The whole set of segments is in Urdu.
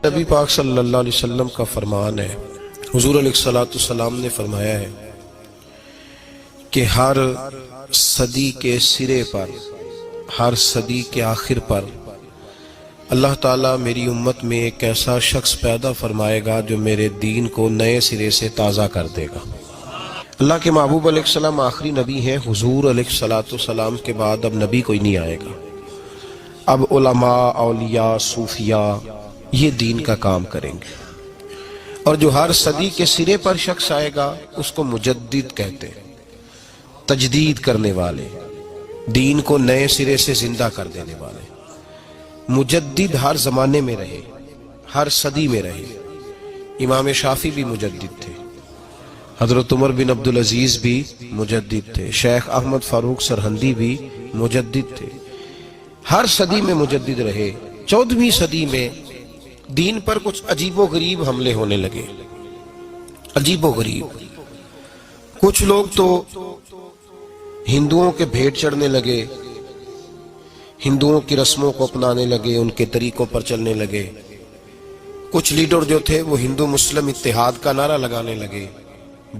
نبی پاک صلی اللہ علیہ وسلم کا فرمان ہے، حضور علیہ الصلوۃ والسلام نے فرمایا ہے کہ ہر صدی کے سرے پر، ہر صدی کے آخر پر اللہ تعالیٰ میری امت میں ایک ایسا شخص پیدا فرمائے گا جو میرے دین کو نئے سرے سے تازہ کر دے گا۔ اللہ کے محبوب علیہ السلام آخری نبی ہیں، حضور علیہ الصلوۃ والسلام کے بعد اب نبی کوئی نہیں آئے گا۔ اب علماء، اولیاء، صوفیاء یہ دین کا کام کریں گے، اور جو ہر صدی کے سرے پر شخص آئے گا اس کو مجدد کہتے ہیں، تجدید کرنے والے، دین کو نئے سرے سے زندہ کر دینے والے۔ مجدد ہر زمانے میں رہے، ہر صدی میں رہے۔ امام شافعی بھی مجدد تھے، حضرت عمر بن عبدالعزیز بھی مجدد تھے، شیخ احمد فاروق سرہندی بھی مجدد تھے۔ ہر صدی میں مجدد رہے۔ 14ویں صدی میں دین پر کچھ عجیب و غریب حملے ہونے لگے، عجیب و غریب۔ کچھ لوگ تو ہندوؤں کے بھیٹ چڑھنے لگے، ہندوؤں کی رسموں کو اپنانے لگے، ان کے طریقوں پر چلنے لگے۔ کچھ لیڈر جو تھے وہ ہندو مسلم اتحاد کا نعرہ لگانے لگے،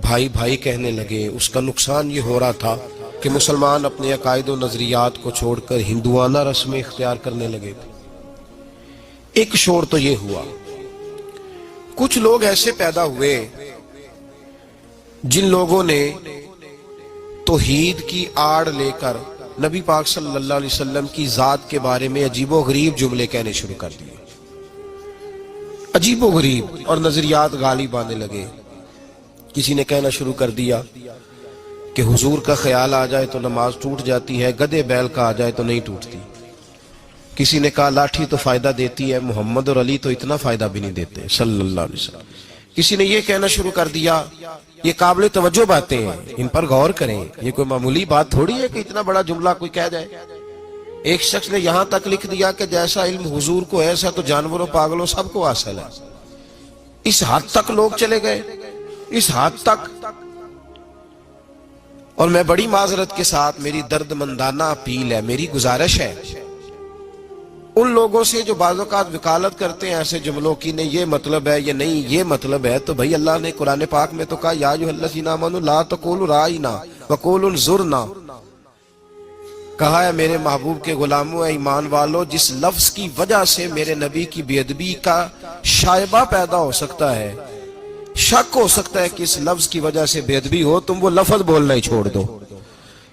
بھائی بھائی کہنے لگے۔ اس کا نقصان یہ ہو رہا تھا کہ مسلمان اپنے عقائد و نظریات کو چھوڑ کر ہندوانہ رسمیں اختیار کرنے لگے تھے۔ ایک شور تو یہ ہوا۔ کچھ لوگ ایسے پیدا ہوئے جن لوگوں نے توحید کی آڑ لے کر نبی پاک صلی اللہ علیہ وسلم کی ذات کے بارے میں عجیب و غریب جملے کہنے شروع کر دیے، عجیب و غریب، اور نظریات غالب آنے لگے۔ کسی نے کہنا شروع کر دیا کہ حضور کا خیال آ جائے تو نماز ٹوٹ جاتی ہے، گدھے بیل کا آ جائے تو نہیں ٹوٹتی۔ کسی نے کہا لاٹھی تو فائدہ دیتی ہے، محمد اور علی تو اتنا فائدہ بھی نہیں دیتے صلی اللہ علیہ وسلم۔ کسی نے یہ کہنا شروع کر دیا، یہ قابل توجہ باتیں ہیں، ان پر غور کریں، یہ کوئی معمولی بات تھوڑی ہے کہ اتنا بڑا جملہ کوئی کہہ جائے۔ ایک شخص نے یہاں تک لکھ دیا کہ جیسا علم حضور کو ایسا تو جانوروں، پاگلوں سب کو حاصل ہے۔ اس حد تک لوگ چلے گئے، اس حد تک۔ اور میں بڑی معذرت کے ساتھ، میری درد مندانہ اپیل ہے، میری گزارش ہے ان لوگوں سے جو بعض اوقات وکالت کرتے ہیں ایسے جملوں کی، نہیں یہ مطلب ہے، یہ نہیں یہ مطلب ہے، تو بھائی اللہ نے قرآن پاک میں تو کہا یا ایھا الذین آمنوا لا تقولوا راعینا وقولوا انظرنا۔ کہا ہے میرے محبوب کے غلاموں، اے ایمان والو، جس لفظ کی وجہ سے میرے نبی کی بے ادبی کا شائبہ پیدا ہو سکتا ہے، شک ہو سکتا ہے کہ اس لفظ کی وجہ سے بے ادبی ہو، تم وہ لفظ بولنا ہی چھوڑ دو۔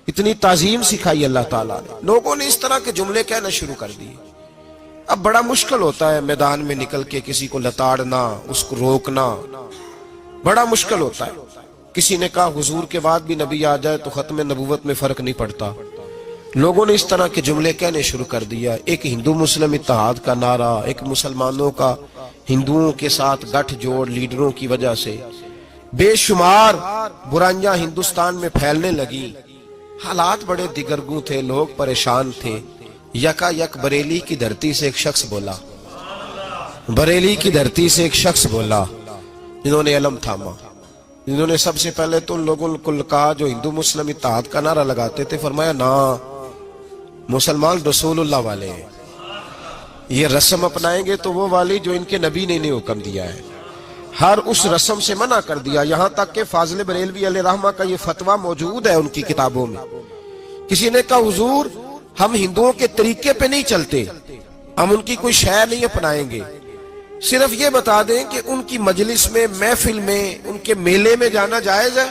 اتنی تعظیم سکھائی اللہ تعالیٰ نے۔ لوگوں نے اس طرح کے جملے کہنا شروع کر دیے۔ اب بڑا مشکل ہوتا ہے میدان میں نکل کے کسی کو لتاڑنا، اس کو روکنا، بڑا مشکل ہوتا ہے۔ کسی نے کہا حضور کے بعد بھی نبی آ جائے تو ختم نبوت میں فرق نہیں پڑتا۔ لوگوں نے اس طرح کے جملے کہنے شروع کر دیا۔ ایک ہندو مسلم اتحاد کا نعرہ، ایک مسلمانوں کا ہندوؤں کے ساتھ گٹھ جوڑ لیڈروں کی وجہ سے بے شمار برائیاں ہندوستان میں پھیلنے لگی۔ حالات بڑے دگرگوں تھے، لوگ پریشان تھے۔ یکا یک بریلی کی دھرتی سے ایک شخص بولا، بریلی کی دھرتی سے ایک شخص بولا جنہوں نے علم تھاما، جنہوں نے سب سے پہلے تو ان لوگوں کو کہا جو ہندو مسلم اتحاد کا نعرہ لگاتے تھے، فرمایا نا، مسلمان رسول اللہ والے ہیں، یہ رسم اپنائیں گے تو وہ والی جو ان کے نبی نے انہیں حکم دیا ہے۔ ہر اس رسم سے منع کر دیا، یہاں تک کہ فاضل بریلوی علیہ رحمہ کا یہ فتویٰ موجود ہے ان کی کتابوں میں۔ کسی نے کہا حضور ہم ہندوؤں کے طریقے پہ نہیں چلتے، ہم ان کی کوئی شے نہیں اپنائیں گے، صرف یہ بتا دیں کہ ان کی مجلس میں، محفل میں، ان کے میلے میں جانا جائز ہے۔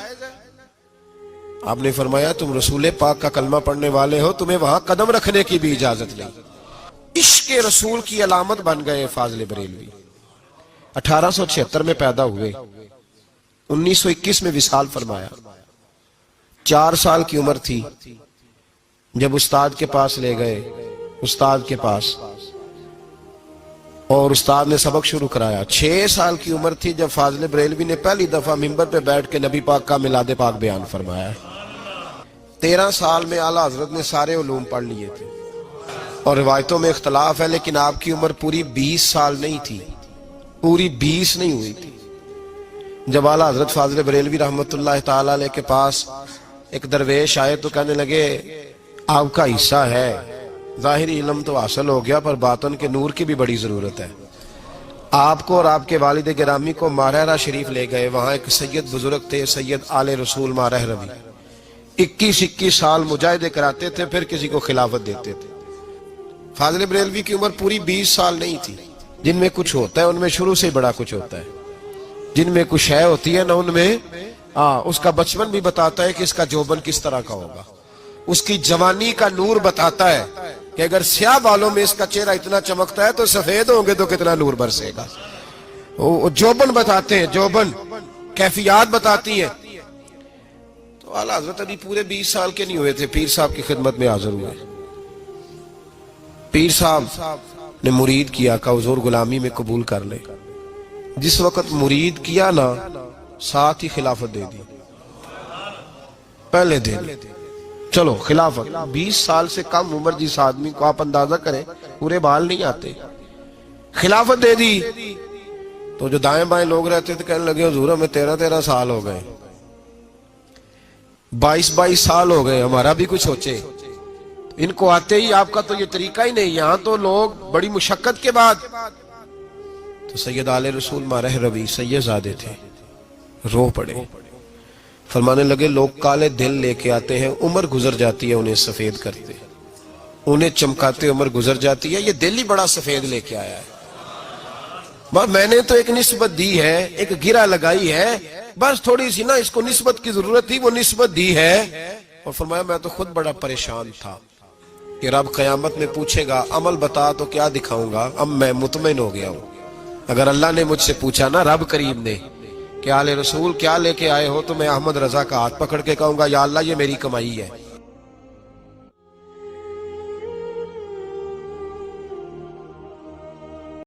آپ نے فرمایا تم رسول پاک کا کلمہ پڑھنے والے ہو، تمہیں وہاں قدم رکھنے کی بھی اجازت نہیں۔ عشق رسول کی علامت بن گئے فاضل بریلوی۔ 1876 میں پیدا ہوئے، 1921 میں وصال فرمایا۔ 4 سال کی عمر تھی جب استاد کے پاس لے گئے، استاد کے پاس، اور استاد نے سبق شروع کرایا۔ 6 سال کی عمر تھی جب فاضل بریلوی نے پہلی دفعہ منبر پہ بیٹھ کے نبی پاک کا میلاد پاک بیان فرمایا۔ 13 سال میں اعلیٰ حضرت نے سارے علوم پڑھ لیے تھے، اور روایتوں میں اختلاف ہے لیکن آپ کی عمر پوری 20 سال نہیں تھی، پوری 20 نہیں ہوئی تھی جب اعلیٰ حضرت فاضل بریلوی رحمت اللہ تعالی علیہ کے پاس ایک درویش آئے تو کہنے لگے آپ کا حصہ ہے، ظاہری علم تو حاصل ہو گیا پر باطن کے نور کی بھی بڑی ضرورت ہے۔ آپ کو اور آپ کے والد گرامی کو مارہرہ شریف لے گئے. وہاں ایک سید بزرگ تھے, سید آل رسول مارہ روی. 21 سال مجاہدے کراتے تھے, پھر کسی کو خلافت دیتے تھے. فاضل بریلوی کی عمر پوری 20 سال نہیں تھی. جن میں کچھ ہوتا ہے ان میں شروع سے بڑا کچھ ہوتا ہے. جن میں کچھ ہے ہوتی ہے نا, ان میں اس کا بچپن بھی بتاتا ہے کہ اس کا جوبن کس طرح کا ہوگا. اس کی جوانی کا نور بتاتا ہے کہ اگر سیاہ بالوں میں اس کا چہرہ اتنا چمکتا ہے تو سفید ہوں گے تو کتنا نور برسے گا. وہ جوبن بتاتے ہیں, جوبن کیفیات بتاتی ہیں. تو اعلیٰ حضرت ابھی پورے 20 سال کے نہیں ہوئے تھے, پیر صاحب کی خدمت میں حاضر ہوئے. پیر صاحب نے مرید کیا, کہ حضور غلامی میں قبول کر لے. جس وقت مرید کیا نا, ساتھ ہی خلافت دے دی پہلے دن. چلو خلافت 20 سال سے کم عمر جس آدمی کو آپ اندازہ کریں, پورے بال نہیں آتے, خلافت دے دی. تو جو دائیں بائیں لوگ رہتے تھے کہنے لگے حضور ہمیں 13 سال ہو گئے, 22 سال ہو گئے, ہمارا بھی کچھ سوچے. ان کو آتے ہی آپ کا تو یہ طریقہ ہی نہیں. یہاں تو لوگ بڑی مشقت کے بعد. تو سید آل رسول مارہ روی سید زادے تھے, رو پڑے, فرمانے لگے لوگ کالے دل لے کے آتے ہیں, عمر گزر جاتی ہے انہیں سفید کرتے, انہیں چمکاتے عمر گزر جاتی ہے, یہ دل ہی بڑا سفید لے کے آیا ہے. میں نے تو ایک نسبت دی ہے, ایک گرہ لگائی ہے, بس تھوڑی سی نا اس کو نسبت کی ضرورت تھی, وہ نسبت دی ہے. اور فرمایا میں تو خود بڑا پریشان تھا کہ رب قیامت میں پوچھے گا عمل بتا تو کیا دکھاؤں گا. اب میں مطمئن ہو گیا ہوں. اگر اللہ نے مجھ سے پوچھا نا, رب کریم نے, کہ آل رسول کیا لے کے آئے ہو, تو میں احمد رضا کا ہاتھ پکڑ کے کہوں گا یا اللہ یہ میری کمائی ہے.